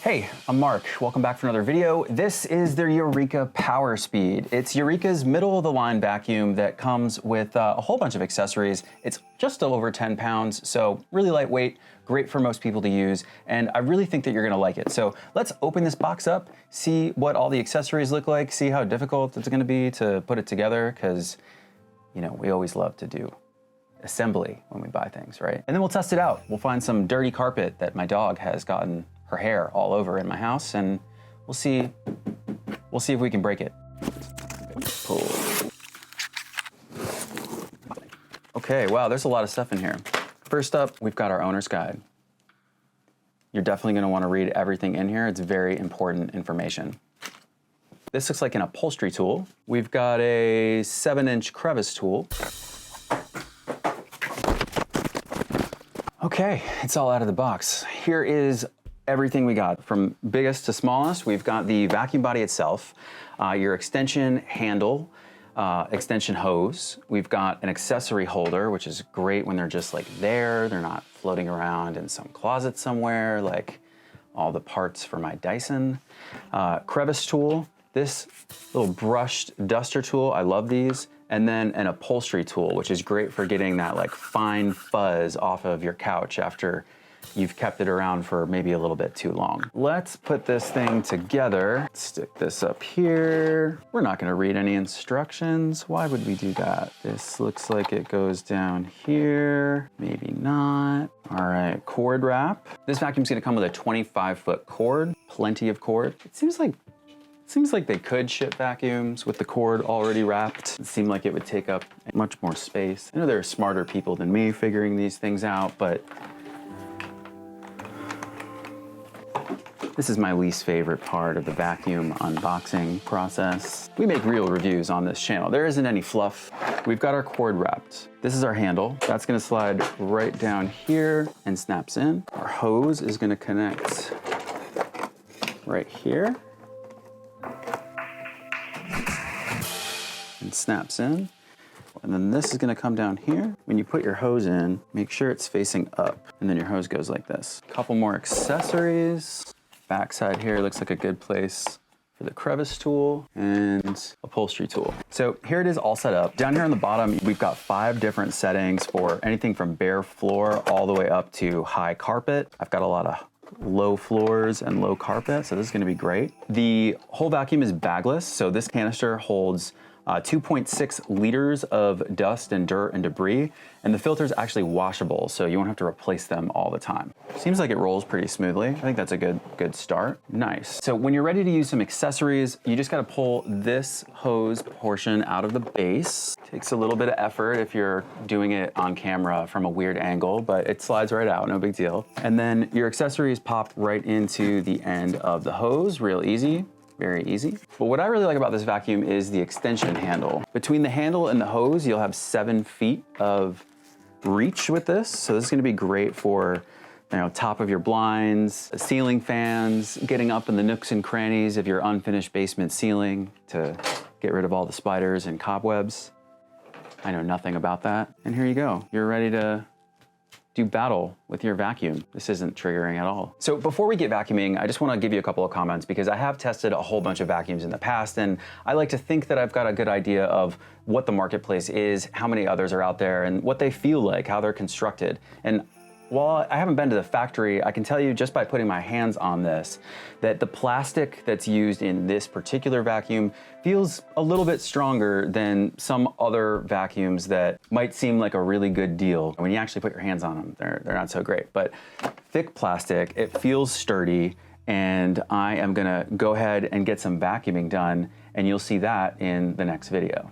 Hey, I'm Mark. Welcome back for another video. This is the Eureka Power Speed. It's Eureka's middle-of-the-line vacuum that comes with a whole bunch of accessories. It's just over 10 pounds, so really lightweight, great for most people to use, and I really think that you're gonna like it. So let's open this box up, see what all the accessories look like, see how difficult it's gonna be to put it together, because you know, we always love to do assembly when we buy things, right? And then we'll test it out. We'll find some dirty carpet that my dog has gotten her hair all over in my house, and we'll see if we can break it. Pull. Okay, wow, there's a lot of stuff in here. First up, we've got our owner's guide. You're definitely gonna wanna read everything in here. It's very important information. This looks like an upholstery tool. We've got a 7-inch crevice tool. Okay, it's all out of the box. Here is everything we got from biggest to smallest. We've got the vacuum body itself, your extension handle, extension hose. We've got an accessory holder, which is great when they're just like there. They're not floating around in some closet somewhere, like all the parts for my Dyson. Crevice tool, this little brushed duster tool, I love these. And then an upholstery tool, which is great for getting that like fine fuzz off of your couch after you've kept it around for maybe a little bit too long. Let's put this thing together. Stick this up here. We're not gonna read any instructions. Why would we do that? This looks like it goes down here. Maybe not. All right, cord wrap. This vacuum's gonna come with a 25-foot cord, plenty of cord. It seems like they could ship vacuums with the cord already wrapped. It seemed like it would take up much more space. I know there are smarter people than me figuring these things out, but this is my least favorite part of the vacuum unboxing process. We make real reviews on this channel. There isn't any fluff. We've got our cord wrapped. This is our handle. That's gonna slide right down here and snaps in. Our hose is gonna connect right here and snaps in. And then this is gonna come down here. When you put your hose in, make sure it's facing up, and then your hose goes like this. A couple more accessories. Backside here looks like a good place for the crevice tool and upholstery tool. So here it is all set up. Down here on the bottom, we've got 5 different settings for anything from bare floor all the way up to high carpet. I've got a lot of low floors and low carpet, so this is gonna be great. The whole vacuum is bagless, so this canister holds 2.6 liters of dust and dirt and debris, and the filter is actually washable, so you won't have to replace them all the time. Seems like it rolls pretty smoothly. I think that's a good start. Nice. So when you're ready to use some accessories, you just gotta pull this hose portion out of the base. Takes a little bit of effort if you're doing it on camera from a weird angle, but it slides right out, no big deal. And then your accessories pop right into the end of the hose, real easy. Very easy. But what I really like about this vacuum is the extension handle. Between the handle and the hose, you'll have 7 feet of reach with this. So this is gonna be great for, you know, top of your blinds, ceiling fans, getting up in the nooks and crannies of your unfinished basement ceiling to get rid of all the spiders and cobwebs. I know nothing about that. And here you go. You're ready to do battle with your vacuum. This isn't triggering at all. So before we get vacuuming, I just wanna give you a couple of comments because I have tested a whole bunch of vacuums in the past, and I like to think that I've got a good idea of what the marketplace is, how many others are out there, and what they feel like, how they're constructed. And while I haven't been to the factory, I can tell you just by putting my hands on this, that the plastic that's used in this particular vacuum feels a little bit stronger than some other vacuums that might seem like a really good deal. When you actually put your hands on them, they're not so great. But thick plastic, it feels sturdy, and I am gonna go ahead and get some vacuuming done, and you'll see that in the next video.